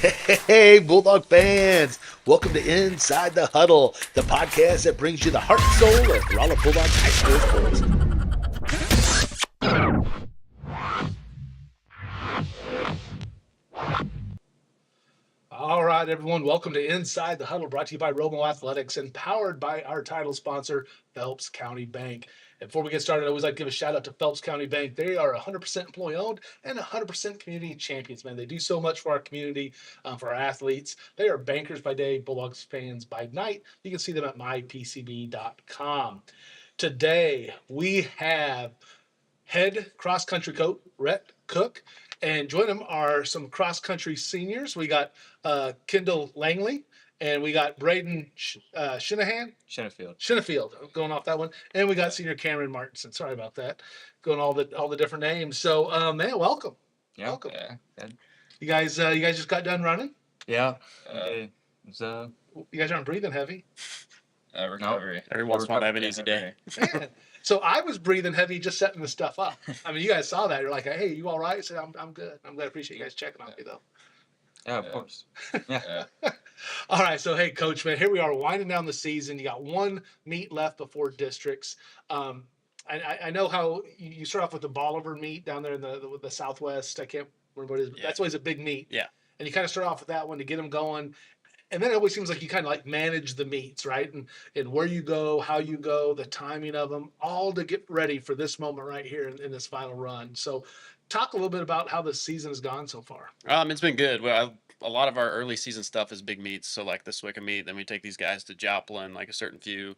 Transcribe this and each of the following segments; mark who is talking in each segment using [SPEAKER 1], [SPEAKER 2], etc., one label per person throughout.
[SPEAKER 1] Hey, Bulldog fans! Welcome to Inside the Huddle, the podcast that brings you the heart and soul of Rolla Bulldogs high school sports. All right, everyone, welcome to Inside the Huddle, brought to you by Romo Athletics and powered by our title sponsor, Phelps County Bank. And before we get started, I always like to give a shout out to Phelps County Bank. They are 100% employee owned and 100% community champions, man. They do so much for our community, for our athletes. They are bankers by day, Bulldogs fans by night. You can see them at mypcb.com. Today, we have head cross country coach Rhett Cook, and join him are some cross country seniors. We got Kendall Langley, and we got Braden Shinafield. I'm going off that one, and we got senior Cameron Martinson. Sorry about that, going all the different names. So, man, welcome.
[SPEAKER 2] Yeah,
[SPEAKER 1] Welcome.
[SPEAKER 2] yeah, good.
[SPEAKER 1] You guys just got done running.
[SPEAKER 2] Yeah. It was,
[SPEAKER 1] You guys aren't breathing heavy.
[SPEAKER 2] recovery.
[SPEAKER 3] Every once in a while, I have an easy day.
[SPEAKER 1] Man. So I was breathing heavy just setting the stuff up. I mean, you guys saw that. You're like, hey, you all right? I said, I'm good. I'm glad. I appreciate you guys checking on me, though.
[SPEAKER 2] Yeah, of course. Yeah.
[SPEAKER 1] All right. So, hey, Coach, man, here we are winding down the season. You got one meet left before districts. I know how you start off with the Bolivar meet down there in the Southwest. I can't remember what it is. But that's always a big meet.
[SPEAKER 3] Yeah.
[SPEAKER 1] And you kind of start off with that one to get them going. And then it always seems like you kind of like manage the meets, right? And where you go, how you go, the timing of them, all to get ready for this moment right here in this final run. So, talk a little bit about how the season has gone so far.
[SPEAKER 3] It's been good. Well, a lot of our early season stuff is big meets. So like the Swicka meet, then we take these guys to Joplin, like a certain few.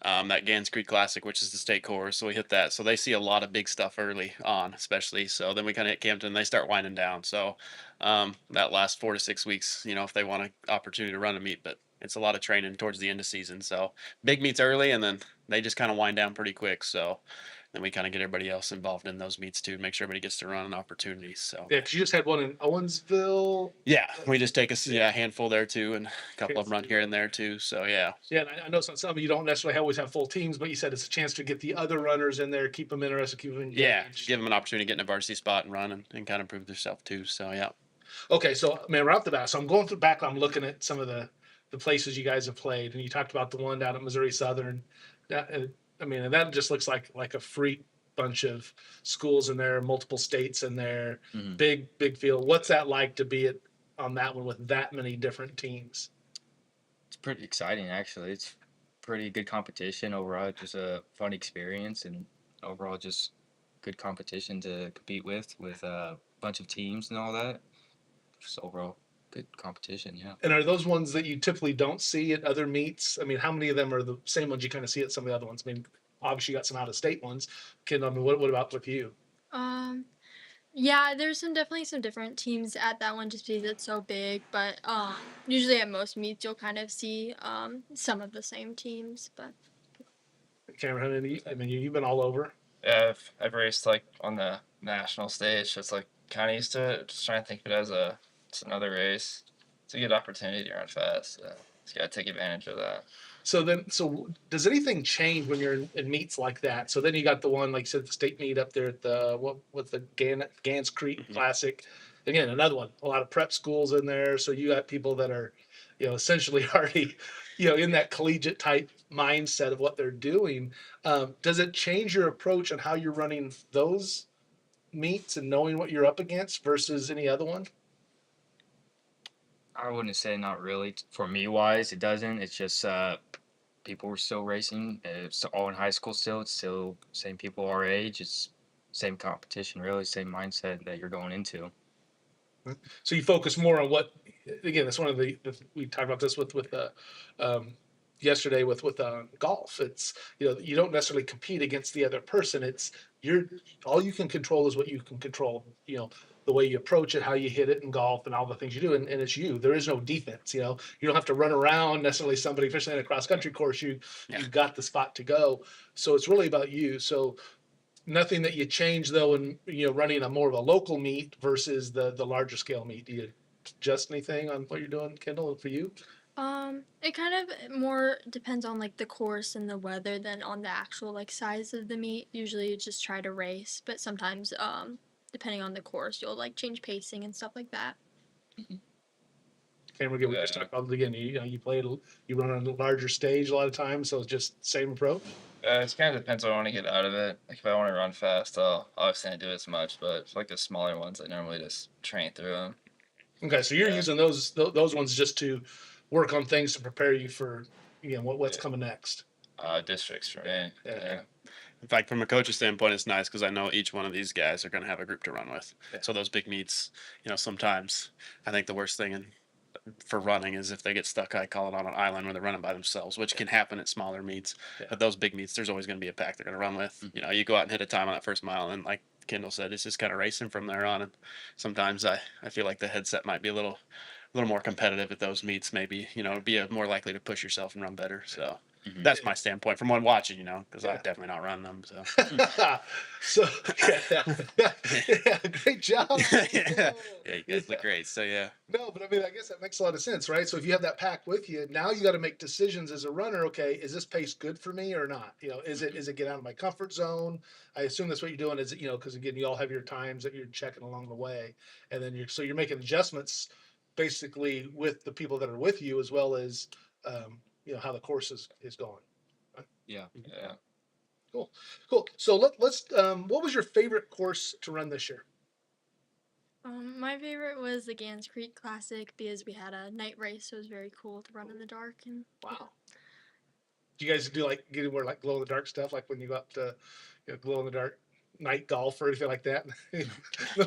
[SPEAKER 3] That Gans Creek Classic, which is the state course, so we hit that. So they see a lot of big stuff early on, especially. So then we kind of hit Campton, they start winding down. So that last 4 to 6 weeks, if they want an opportunity to run a meet, but it's a lot of training towards the end of season. So big meets early, and then they just kind of wind down pretty quick. So then we kind of get everybody else involved in those meets too, to make sure everybody gets to run an opportunity. So
[SPEAKER 1] Yeah, because you just had one in Owensville.
[SPEAKER 3] yeah, we just take a handful there too, and a couple of them run here and there too. So yeah.
[SPEAKER 1] Yeah, and I know some of you don't necessarily always have full teams, but you said it's a chance to get the other runners in there, keep them interested, keep them engaged.
[SPEAKER 3] Yeah, give them an opportunity to get in a varsity spot and run and kind of prove themselves too. So yeah.
[SPEAKER 1] Okay, so man, right off the bat, so I'm going through back. I'm looking at some of the places you guys have played, and you talked about the one down at Missouri Southern. And that just looks like a freak bunch of schools in there, multiple states in there, big field. What's that like to be on that one with that many different teams?
[SPEAKER 2] It's pretty exciting, actually. It's pretty good competition overall. Just a fun experience, and overall just good competition to compete with a bunch of teams and all that. Just overall good competition, yeah.
[SPEAKER 1] And are those ones that you typically don't see at other meets? I mean, how many of them are the same ones you kind of see at some of the other ones? I mean, obviously you got some out-of-state ones. Ken, I mean, what about with you?
[SPEAKER 4] Yeah, there's definitely some different teams at that one just because it's so big, but usually at most meets you'll kind of see some of the same teams, but
[SPEAKER 1] Cameron, I mean, you've been all over.
[SPEAKER 5] Yeah, I've raced like on the national stage. So it's like kind of used to it. Just trying to think of it as it's another race. It's a good opportunity to run fast. So just gotta take advantage of that.
[SPEAKER 1] So does anything change when you're in meets like that? So then you got the one, like you said, the state meet up there at what's the Gans Creek Classic. Again, another one, a lot of prep schools in there. So you got people that are, essentially already, in that collegiate type mindset of what they're doing. Does it change your approach on how you're running those meets and knowing what you're up against versus any other one?
[SPEAKER 2] I wouldn't say not really. For me, wise, it doesn't. It's just people were still racing. It's all in high school still. It's still same people our age. It's same competition, really, same mindset that you're going into.
[SPEAKER 1] So you focus more on what, again, that's one of we talked about this with yesterday with golf. It's, you don't necessarily compete against the other person. It's all you can control is what you can control, the way you approach it, how you hit it in golf and all the things you do. And it's you, there is no defense, you don't have to run around necessarily somebody, especially in a cross country course, you've got the spot to go. So it's really about you. So nothing that you change though, in running a more of a local meet versus the larger scale meet. Do you adjust anything on what you're doing, Kendall, for you?
[SPEAKER 4] it kind of more depends on like the course and the weather than on the actual like size of the meet. Usually you just try to race, but sometimes depending on the course, you'll like change pacing and stuff like that.
[SPEAKER 1] Cameron, get what you're
[SPEAKER 5] Yeah.
[SPEAKER 1] talking about again. You play you run on a larger stage a lot of times, so it's just same approach.
[SPEAKER 5] It kind of depends what I want to get out of it. Like if I want to run fast, I'll obviously not do it as much. But for like the smaller ones, I normally just train through them.
[SPEAKER 1] Okay, so you're
[SPEAKER 5] Yeah.
[SPEAKER 1] using those ones just to work on things to prepare you for what's
[SPEAKER 5] Yeah.
[SPEAKER 1] coming next.
[SPEAKER 5] Districts for me.
[SPEAKER 1] Yeah.
[SPEAKER 3] In fact, from a coach's standpoint, it's nice because I know each one of these guys are going to have a group to run with.
[SPEAKER 1] Yeah.
[SPEAKER 3] So those big meets, sometimes I think the worst thing for running is if they get stuck, I call it, on an island where they're running by themselves, which can happen at smaller meets.
[SPEAKER 1] Yeah.
[SPEAKER 3] But those big meets, there's always going to be a pack they're going to run with. You go out and hit a time on that first mile, and like Kendall said, it's just kind of racing from there on. And sometimes I feel like the headset might be a little more competitive at those meets. Maybe be more likely to push yourself and run better. So. That's my standpoint from one watching, because I've definitely not run them. So,
[SPEAKER 1] So yeah, great job.
[SPEAKER 3] yeah, you guys look great. So yeah,
[SPEAKER 1] No, but I mean, I guess that makes a lot of sense, right? So if you have that pack with you, now you got to make decisions as a runner. Okay, is this pace good for me or not? Is it get out of my comfort zone? I assume that's what you're doing. Is it because again, you all have your times that you're checking along the way, and then you're making adjustments basically with the people that are with you as well as how the course is going.
[SPEAKER 2] Yeah.
[SPEAKER 5] Yeah.
[SPEAKER 1] Cool. So let's. What was your favorite course to run this year?
[SPEAKER 4] My favorite was the Gans Creek Classic because we had a night race, so it was very cool to run in the dark. And
[SPEAKER 1] Wow. Do you guys do get anywhere like glow in the dark stuff, like when you go up to glow in the dark night golf or anything like that? Nothing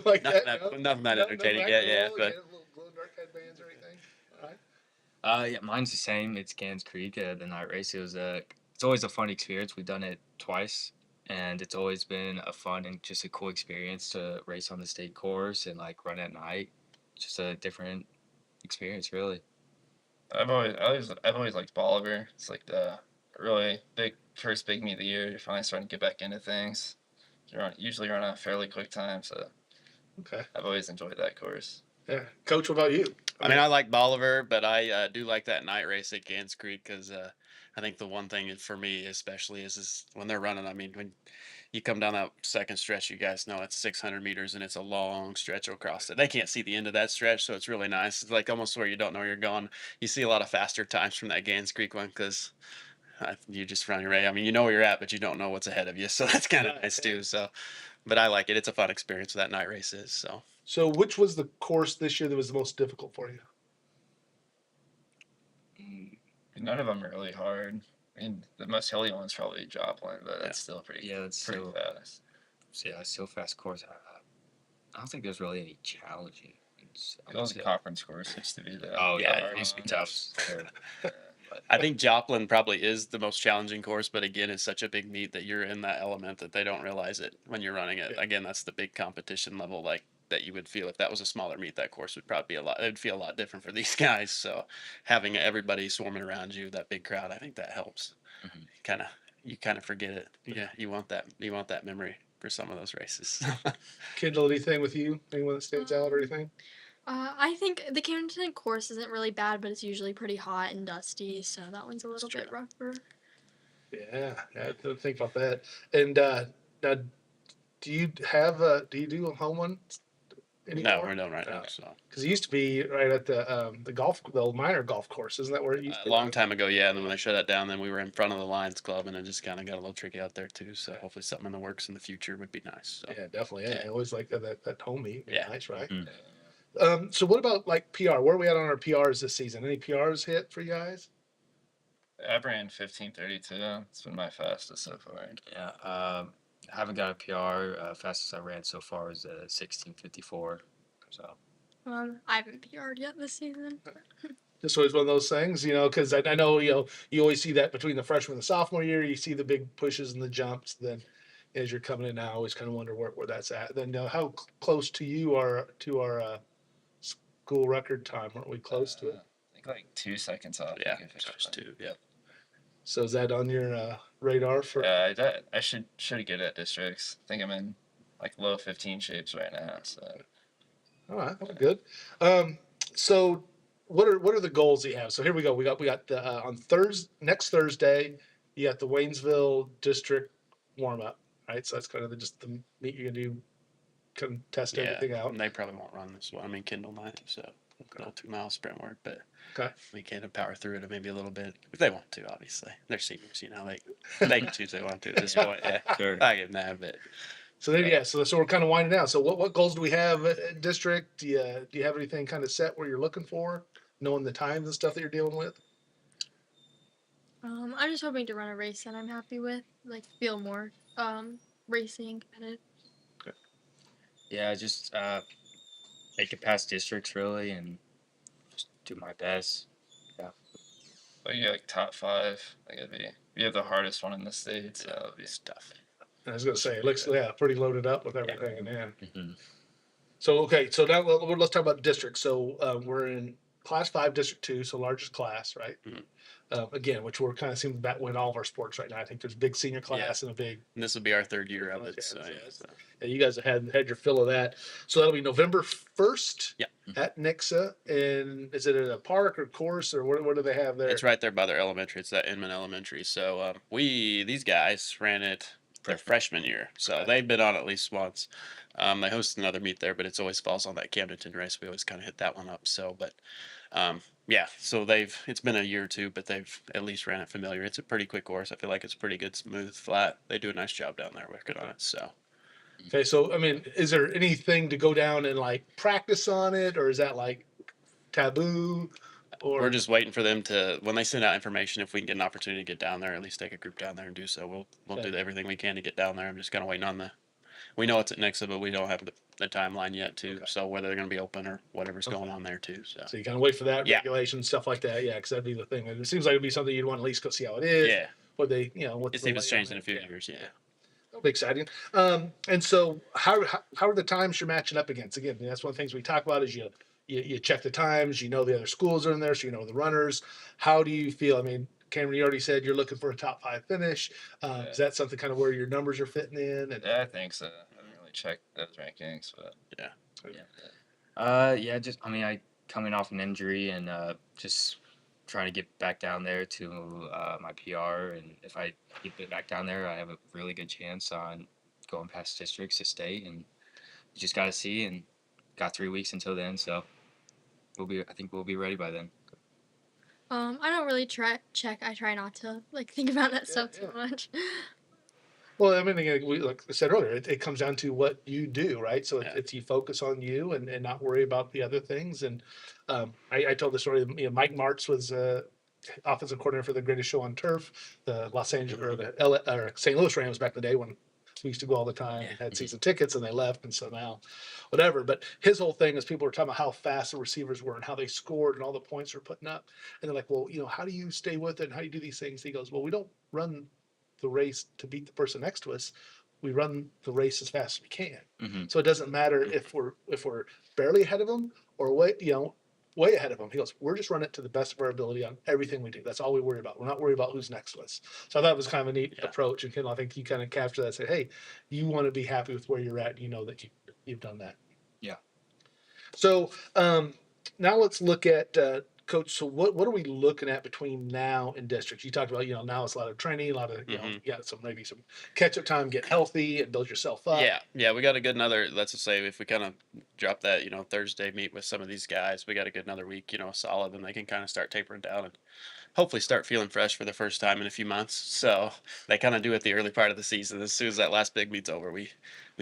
[SPEAKER 1] like
[SPEAKER 3] nothing
[SPEAKER 1] that.
[SPEAKER 3] that, nothing that entertaining
[SPEAKER 1] like
[SPEAKER 3] yet. Yeah,
[SPEAKER 1] little,
[SPEAKER 3] but
[SPEAKER 1] little glow in the dark headbands or anything. All right.
[SPEAKER 2] Yeah, mine's the same. It's Gans Creek, the night race. It's always a fun experience. We've done it twice, and it's always been a fun and just a cool experience to race on the state course and run at night. Just a different experience, really.
[SPEAKER 5] I've always liked Bolivar. It's like the really first big meet of the year. You're finally starting to get back into things. Usually run a fairly quick time, so
[SPEAKER 1] Okay.
[SPEAKER 5] I've always enjoyed that course.
[SPEAKER 1] Yeah. Coach, what about you?
[SPEAKER 3] I mean, I like Bolivar, but I do like that night race at Gans Creek because I think the one thing for me especially is when they're running. I mean, when you come down that second stretch, you guys know it's 600 meters and it's a long stretch across it. They can't see the end of that stretch, so it's really nice. It's like almost where you don't know you're going. You see a lot of faster times from that Gans Creek one because you just run your race. I mean, you know where you're at, but you don't know what's ahead of you, so that's kind of nice too. So, but I like it. It's a fun experience. That night race is so.
[SPEAKER 1] So, which was the course this year that was the most difficult for you?
[SPEAKER 5] None of them are really hard. I mean, the most hilly one's probably Joplin, but that's still pretty
[SPEAKER 2] That's
[SPEAKER 5] pretty
[SPEAKER 2] so
[SPEAKER 5] fast.
[SPEAKER 2] so fast course. I don't think there's really any challenging.
[SPEAKER 5] It was a conference course. It used to be the
[SPEAKER 2] Oh yeah,
[SPEAKER 5] hard
[SPEAKER 2] it used to be
[SPEAKER 5] one.
[SPEAKER 2] tough.
[SPEAKER 3] I think Joplin probably is the most challenging course, but again, it's such a big meet that you're in that element that they don't realize it when you're running it.
[SPEAKER 1] Yeah.
[SPEAKER 3] Again, that's the big competition level that you would feel if that was a smaller meet. That course would probably be it would feel a lot different for these guys. So having everybody swarming around you, that big crowd, I think that helps.
[SPEAKER 2] Mhm.
[SPEAKER 3] You kind of forget it. Yeah, you want that memory for some of those races.
[SPEAKER 1] Kendall, anything with you? Anyone that stands out or anything?
[SPEAKER 4] I think the Camden course isn't really bad, but it's usually pretty hot and dusty, so that one's a little
[SPEAKER 3] That's
[SPEAKER 4] bit
[SPEAKER 3] true.
[SPEAKER 4] rougher.
[SPEAKER 1] Yeah, I didn't think about that. And now, do you do a home one
[SPEAKER 3] No,
[SPEAKER 1] anymore?
[SPEAKER 3] we're done right now.
[SPEAKER 1] Okay.
[SPEAKER 3] So
[SPEAKER 1] Because it used to be right at the old minor golf course. Isn't that where it used to
[SPEAKER 3] a
[SPEAKER 1] be?
[SPEAKER 3] long time ago, yeah. And then when they shut that down, then we were in front of the Lions Club, and it just kind of got a little tricky out there too. So hopefully something in the works in the future would be nice. So.
[SPEAKER 1] Yeah, definitely. Yeah, I always like that home meet.
[SPEAKER 3] Yeah.
[SPEAKER 1] Nice, right?
[SPEAKER 2] Mhm.
[SPEAKER 1] So what about PR? Where are we at on our PRs this season? Any PRs hit for you guys?
[SPEAKER 5] I ran 15:32. It's been my fastest so far.
[SPEAKER 2] Yeah. I haven't got a PR. Fastest I ran so far is 16:54. So.
[SPEAKER 4] I haven't PR'd yet this season.
[SPEAKER 1] Just always one of those things, because I know, you always see that between the freshman and the sophomore year, you see the big pushes and the jumps. Then as you're coming in now, I always kind of wonder where that's at. Then how close to you are to our school record time? Aren't we close to it?
[SPEAKER 5] I think like 2 seconds off.
[SPEAKER 3] Yeah,
[SPEAKER 5] if it's
[SPEAKER 3] just two. Yeah.
[SPEAKER 1] So is that on your radar for?
[SPEAKER 5] I should get at districts. I think I'm in like low 15 shapes right now. So
[SPEAKER 1] All right, that's good. So what are the goals you have? So here we go. We got the on next Thursday, you got the Waynesville district warm up, right? So that's kind of just the meet you're gonna do, kind of test everything out.
[SPEAKER 3] And they probably won't run this one. I mean, Kendall might. So good old 2 mile sprint work, but
[SPEAKER 1] Okay.
[SPEAKER 3] we can power through it maybe a little bit if they want to. Obviously, they're seniors, they can choose they want to at this point. Yeah,
[SPEAKER 2] Sure.
[SPEAKER 3] I give them that, but
[SPEAKER 1] So then, yeah, so we're kind of winding down. So what goals do we have at district? Do you have anything kind of set where you're looking for, knowing the times and stuff that you're dealing with?
[SPEAKER 4] I'm just hoping to run a race that I'm happy with, like feel more racing competitive.
[SPEAKER 2] Yeah, just make it past districts really, and just do my best.
[SPEAKER 5] Like you get like top 5. Like it'd be you have the hardest one in the state, so it'd be
[SPEAKER 3] stuff.
[SPEAKER 1] I was gonna say it looks pretty loaded up with everything, yeah.
[SPEAKER 2] Mhm.
[SPEAKER 1] So okay, so now let's talk about districts. So we're in Class 5, District 2, so largest class, right?
[SPEAKER 3] Mhm.
[SPEAKER 1] Again, which we're kind of seeing that win all of our sports right now. I think there's a big senior class and a big.
[SPEAKER 3] And this will be our 3rd year of it.
[SPEAKER 1] Yeah,
[SPEAKER 3] So,
[SPEAKER 1] so
[SPEAKER 3] yeah,
[SPEAKER 1] it's-
[SPEAKER 3] so.
[SPEAKER 1] Yeah, you guys have had your fill of that. So that'll be November 1st.
[SPEAKER 3] Yeah.
[SPEAKER 1] At Nixa, and is it at a park or course or what do they have there?
[SPEAKER 3] It's right there by their elementary. It's that Inman Elementary. So these guys ran it their freshman year, so
[SPEAKER 1] Okay.
[SPEAKER 3] they've been on at least once. They host another meet there, but it's always falls on that Camdenton race. We always kind of hit that one up. So, but yeah, so it's been a year or two, but they've at least ran it familiar. It's a pretty quick course. I feel like it's pretty good, smooth, flat. They do a nice job down there working on it. So
[SPEAKER 1] Okay, so I mean, is there anything to go down and like practice on it, or is that like taboo? Or
[SPEAKER 3] we're just waiting for them to when they send out information. If we can get an opportunity to get down there, at least take a group down there and do so. We'll
[SPEAKER 1] Okay.
[SPEAKER 3] do everything we can to get down there. I'm just kind of waiting on the. We know it's at Nixa, but we don't have the timeline yet too.
[SPEAKER 1] Okay.
[SPEAKER 3] So whether they're going to be open or whatever's
[SPEAKER 1] Okay.
[SPEAKER 3] going on there too. So
[SPEAKER 1] so you kind of wait for that
[SPEAKER 3] Yeah.
[SPEAKER 1] regulation stuff like that, yeah, because that'd be the thing. It seems like it'd be something you'd want to at least go see how it is.
[SPEAKER 3] yeah,
[SPEAKER 1] What they, what
[SPEAKER 3] it's
[SPEAKER 1] the
[SPEAKER 3] if it's
[SPEAKER 1] lay on
[SPEAKER 3] changed in a
[SPEAKER 1] it.
[SPEAKER 3] few
[SPEAKER 1] Yeah.
[SPEAKER 3] years. Yeah.
[SPEAKER 1] That'll be exciting. And so how are the times you're matching up against? Again, that's one of the things we talk about is you check the times, the other schools are in there, so you know the runners. How do you feel? I mean, Cameron, you already said you're looking for a top 5 finish. Is that something kind of where your numbers are fitting in? And,
[SPEAKER 5] Yeah, I think so. I haven't really checked those rankings, but
[SPEAKER 2] Yeah, just I coming off an injury and just trying to get back down there to my PR, and if I get it back down there, I have a really good chance on going past districts to state, and you just got to see, and got 3 weeks until then, so I think we'll be ready by then.
[SPEAKER 4] I don't really check. I try not to like think about that stuff
[SPEAKER 1] yeah.
[SPEAKER 4] too much.
[SPEAKER 1] well, I mean, again, like I said earlier, it comes down to what you do, right? So
[SPEAKER 3] Yeah.
[SPEAKER 1] it's you focus on you and not worry about the other things. And I told the story. Mike Martz was offensive coordinator for the Greatest Show on Turf, the Los Angeles or the or St. Louis Rams back in the day when we used to go all the time and had season tickets, and they left, and so now, whatever. But his whole thing is people were talking about how fast the receivers were and how they scored and all the points they're putting up, and they're like, well, how do you stay with it and how do you do these things? He goes, well, we don't run the race to beat the person next to us. We run the race as fast as we can.
[SPEAKER 2] Mm-hmm.
[SPEAKER 1] So it doesn't matter if we're barely ahead of them or way ahead of them. He goes, we're just running it to the best of our ability on everything we do. That's all we worry about. We're not worried about who's next to us. So I thought it was kind of a neat approach. And I think you kind of capture that. Say, hey, you want to be happy with where you're at. You know that you've done that.
[SPEAKER 2] Yeah.
[SPEAKER 1] So now let's look at Coach. So what are we looking at between now and districts? You talked about now it's a lot of training, a lot of you got maybe some catch up time, get healthy, and build yourself up.
[SPEAKER 3] Yeah, we got a good another. Let's just say if we kind of drop that Thursday meet with some of these guys, we got a good another week solid, and they can kind of start tapering down and hopefully start feeling fresh for the first time in a few months. So they kind of do it the early part of the season. As soon as that last big meet's over, we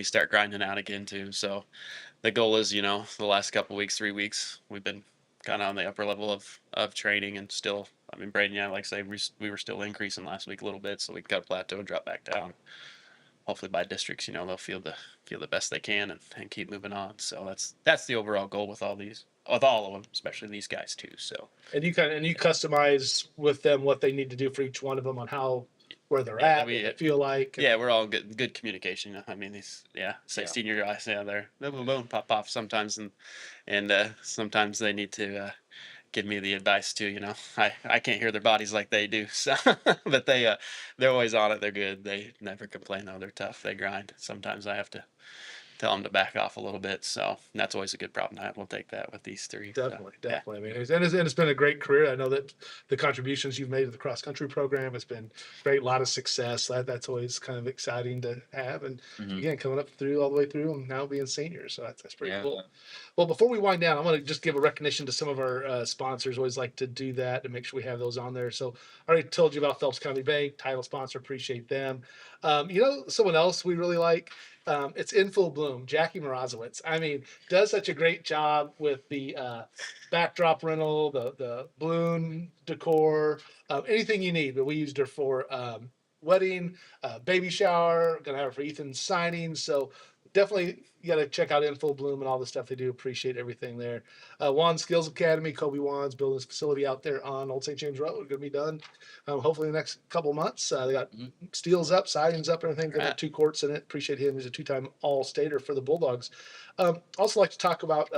[SPEAKER 3] start grinding out again too. So the goal is the last couple weeks, 3 weeks, we've been kind of on the upper level of training, and still, Braden, like I say, we were still increasing last week a little bit, so we got a plateau and drop back down. Hopefully by districts, they'll feel the best they can and keep moving on. So that's the overall goal with all of them, especially these guys too. So
[SPEAKER 1] And you customize with them what they need to do for each one of them on where they're at, what they feel like.
[SPEAKER 3] Yeah, we're all good communication. These senior guys, they're boom boom pop off sometimes, and sometimes they need to give me the advice too. I can't hear their bodies like they do, so but they're always on it. They're good. They never complain though. They're tough. They grind. Sometimes I have to tell them to back off a little bit. So that's always a good problem to have. We'll take that with these three. So,
[SPEAKER 1] Definitely,
[SPEAKER 3] yeah.
[SPEAKER 1] definitely. I mean, it's been a great career. I know that the contributions you've made to the cross country program has been great. A lot of success. That's always kind of exciting to have. And
[SPEAKER 2] Mhm.
[SPEAKER 1] again, coming up through all the way through and now being seniors, so that's pretty
[SPEAKER 2] Yeah.
[SPEAKER 1] cool. Well, before we wind down, I want to just give a recognition to some of our sponsors. Always like to do that to make sure we have those on there. So I already told you about Phelps County Bank, title sponsor. Appreciate them. Someone else we really like. It's In Full Bloom, Jackie Morozowitz. I mean, does such a great job with the backdrop rental, the balloon decor, anything you need. But we used her for wedding, baby shower. Gonna have her for Ethan's signing. So definitely you got to check out In Full Bloom and all the stuff they do. Appreciate everything there. Juan Skills Academy, Kobe Juan's building this facility out there on Old St. James Road. Going to be done hopefully in the next couple months. They got steels up, sidings up, everything. Going to have 2 courts in it. Appreciate him. He's a 2-time All-Stater for the Bulldogs. Also like to talk about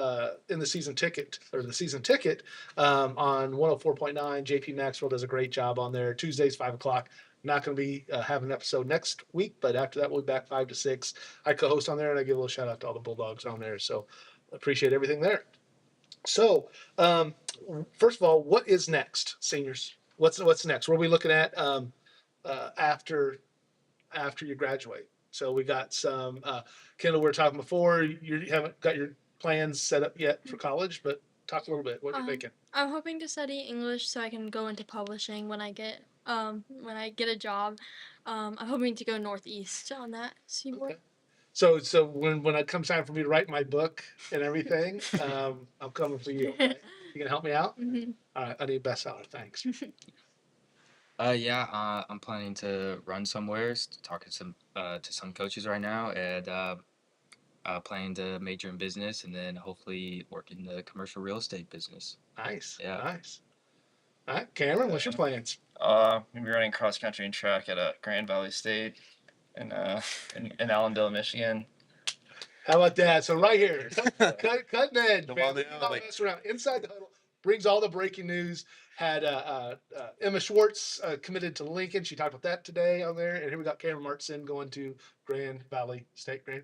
[SPEAKER 1] in the season ticket on 104.9. JP Maxwell does a great job on there. Tuesdays 5 o'clock. Not going to be having an episode next week, but after that we'll be back 5 to 6. I co-host on there, and I give a little shout out to all the Bulldogs on there. So appreciate everything there. So first of all, what is next, seniors? What's next? What are we looking at after you graduate? So we got some Kendall. We were talking before. You haven't got your plans set up yet for college, but talk a little bit. What you're thinking?
[SPEAKER 4] I'm hoping to study English so I can go into publishing when I get a job. I'm hoping to go northeast on that seaboard.
[SPEAKER 1] Okay. So when it comes time for me to write my book and everything, I'm coming for you. Okay? You gonna help me out?
[SPEAKER 4] Mm-hmm.
[SPEAKER 1] All right, I need a bestseller. Thanks.
[SPEAKER 2] I'm planning to run somewhere, talking to some coaches right now, and planning to major in business, and then hopefully work in the commercial real estate business.
[SPEAKER 1] Nice.
[SPEAKER 2] Yeah.
[SPEAKER 1] Nice. All right, Cameron, what's your plans?
[SPEAKER 5] I'm gonna be running cross country and track at Grand Valley State in Allendale, Michigan.
[SPEAKER 1] How about that? So right here, cutting edge.
[SPEAKER 3] The
[SPEAKER 1] Man.
[SPEAKER 3] one
[SPEAKER 1] We
[SPEAKER 3] and
[SPEAKER 1] don't
[SPEAKER 3] only.
[SPEAKER 1] mess around. Inside the Huddle brings all the breaking news. Had Emma Schwartz committed to Lincoln. She talked about that today on there. And here we got Cameron Martson going to Grand Valley State. Grand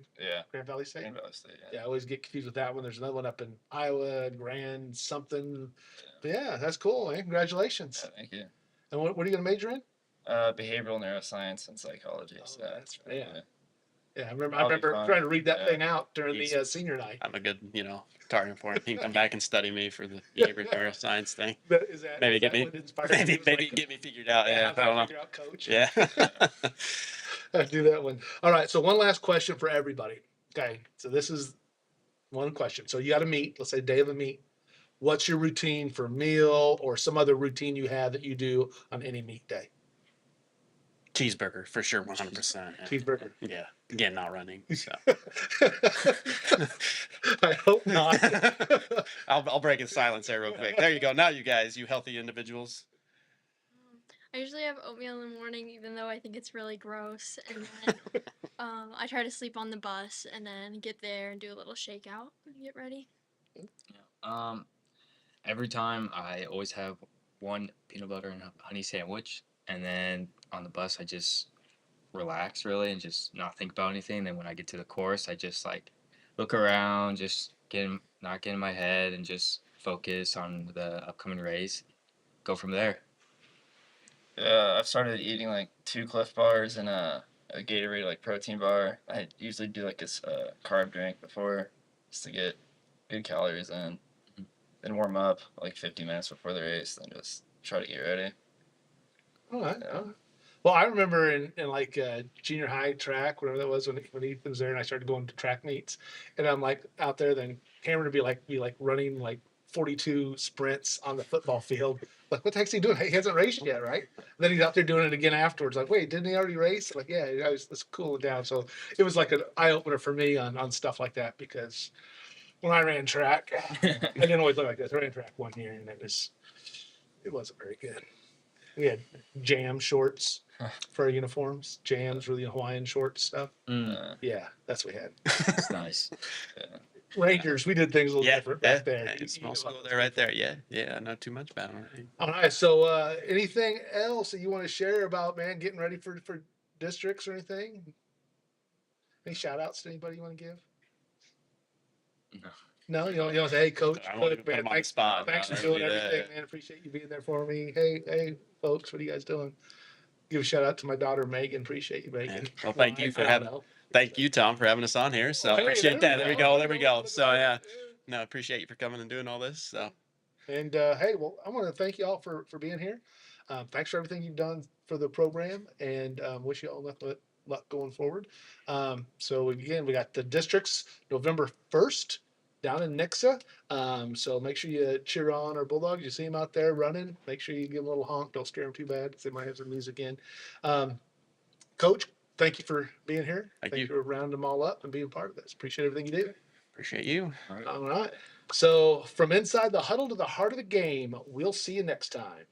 [SPEAKER 1] Valley State.
[SPEAKER 5] Grand Valley State.
[SPEAKER 1] Yeah, I always get confused with that one. There's another one up in Iowa, Grand something. But yeah, that's cool, man. Congratulations.
[SPEAKER 5] Yeah, thank you.
[SPEAKER 1] And what are you going to major in?
[SPEAKER 5] Behavioral neuroscience and psychology.
[SPEAKER 1] Oh,
[SPEAKER 5] So
[SPEAKER 1] that's right. Yeah. Yeah, I remember
[SPEAKER 5] That'll be fun.
[SPEAKER 1] trying to read that
[SPEAKER 5] Yeah.
[SPEAKER 1] thing out during
[SPEAKER 3] He's-
[SPEAKER 1] the senior night.
[SPEAKER 3] I'm a good, target for him. He can come back and study me for the behavioral neuroscience thing.
[SPEAKER 1] But is that,
[SPEAKER 3] Maybe
[SPEAKER 1] is
[SPEAKER 3] get
[SPEAKER 1] that
[SPEAKER 3] me-
[SPEAKER 1] what inspired you?
[SPEAKER 3] Maybe
[SPEAKER 1] It was like,
[SPEAKER 3] get me figured out. Yeah,
[SPEAKER 1] how
[SPEAKER 3] I don't know.
[SPEAKER 1] figure out coach.
[SPEAKER 3] Yeah.
[SPEAKER 1] I do that one. All right. So one last question for everybody. Okay. So this is one question. So you got to meet, let's say day of a meet. What's your routine for meal or some other routine you have that you do on any meet day?
[SPEAKER 3] Cheeseburger for sure, 100%.
[SPEAKER 1] Cheeseburger.
[SPEAKER 3] Yeah. Again, not running. So
[SPEAKER 1] I hope not.
[SPEAKER 3] I'll break his silence there real quick. There you go. Now you guys, you healthy individuals.
[SPEAKER 4] I usually have oatmeal in the morning, even though I think it's really gross. And then I try to sleep on the bus and then get there and do a little shakeout and get ready.
[SPEAKER 2] Every time I always have one peanut butter and honey sandwich, and then on the bus I just relax really and just not think about anything. Then when I get to the course, I just like look around, just not get in my head, and just focus on the upcoming race. Go from there.
[SPEAKER 5] Yeah, I've started eating like 2 Cliff Bars and a Gatorade like protein bar. I usually do like this carb drink before just to get good calories in. Then warm up like 50 minutes before the race. Then just try to get ready.
[SPEAKER 1] All right.
[SPEAKER 5] Yeah.
[SPEAKER 1] All right. Well, I remember in like junior high track, whatever that was, when Ethan was there, and I started going to track meets, and I'm like out there. Then Cameron would be like running like 42 sprints on the football field. Like, what the heck's he doing? He hasn't raced yet, right? And then he's out there doing it again afterwards. Like, wait, didn't he already race? Like, yeah, I was cooling down. So it was like an eye opener for me on stuff like that, because when I ran track, I didn't always look like this. I ran track one year, and it wasn't very good. We had jam shorts for our uniforms. Jams, really Hawaiian short stuff. Yeah, that's what we had.
[SPEAKER 2] It's nice.
[SPEAKER 1] Rangers, we did things a little
[SPEAKER 3] Yeah,
[SPEAKER 1] different back there.
[SPEAKER 3] Hey, small school there, right there. Yeah, not too much about it.
[SPEAKER 1] All right. So, anything else that you want to share about, man, getting ready for districts or anything? Any shout outs to anybody you want to give? No, you don't say, hey, Coach,
[SPEAKER 3] I won't even
[SPEAKER 1] Cook,
[SPEAKER 3] put
[SPEAKER 1] man,
[SPEAKER 3] him on the
[SPEAKER 1] thanks,
[SPEAKER 3] spot.
[SPEAKER 1] thanks
[SPEAKER 3] No,
[SPEAKER 1] for
[SPEAKER 3] never
[SPEAKER 1] doing
[SPEAKER 3] do that.
[SPEAKER 1] everything, man. Appreciate you being there for me. Hey, folks, what are you guys doing? Give a shout out to my daughter Megan. Appreciate you,
[SPEAKER 3] Yeah.
[SPEAKER 1] Megan.
[SPEAKER 3] Well, thank you
[SPEAKER 1] I
[SPEAKER 3] for
[SPEAKER 1] don't
[SPEAKER 3] having.
[SPEAKER 1] know.
[SPEAKER 3] Thank you, Tom, for having us on here. So
[SPEAKER 1] Well, hey,
[SPEAKER 3] appreciate
[SPEAKER 1] there
[SPEAKER 3] that.
[SPEAKER 1] we
[SPEAKER 3] There we
[SPEAKER 1] go,
[SPEAKER 3] go.
[SPEAKER 1] there
[SPEAKER 3] There
[SPEAKER 1] we
[SPEAKER 3] we
[SPEAKER 1] go.
[SPEAKER 3] go.
[SPEAKER 1] Look at
[SPEAKER 3] So
[SPEAKER 1] that.
[SPEAKER 3] yeah, no, appreciate you for coming and doing all this. So
[SPEAKER 1] And hey, well, I want to thank you all for being here. Thanks for everything you've done for the program, and wish you all luck going forward. So again, we got the districts November 1st down in Nixa. So make sure you cheer on our Bulldogs. You see them out there running. Make sure you give them a little honk. Don't scare them too bad because they might have some music in. Coach, thank you for being here.
[SPEAKER 3] Thank you.
[SPEAKER 1] for rounding them all up and being part of this. Appreciate everything you do.
[SPEAKER 3] appreciate you.
[SPEAKER 1] All right. So from inside the huddle to the heart of the game, we'll see you next time.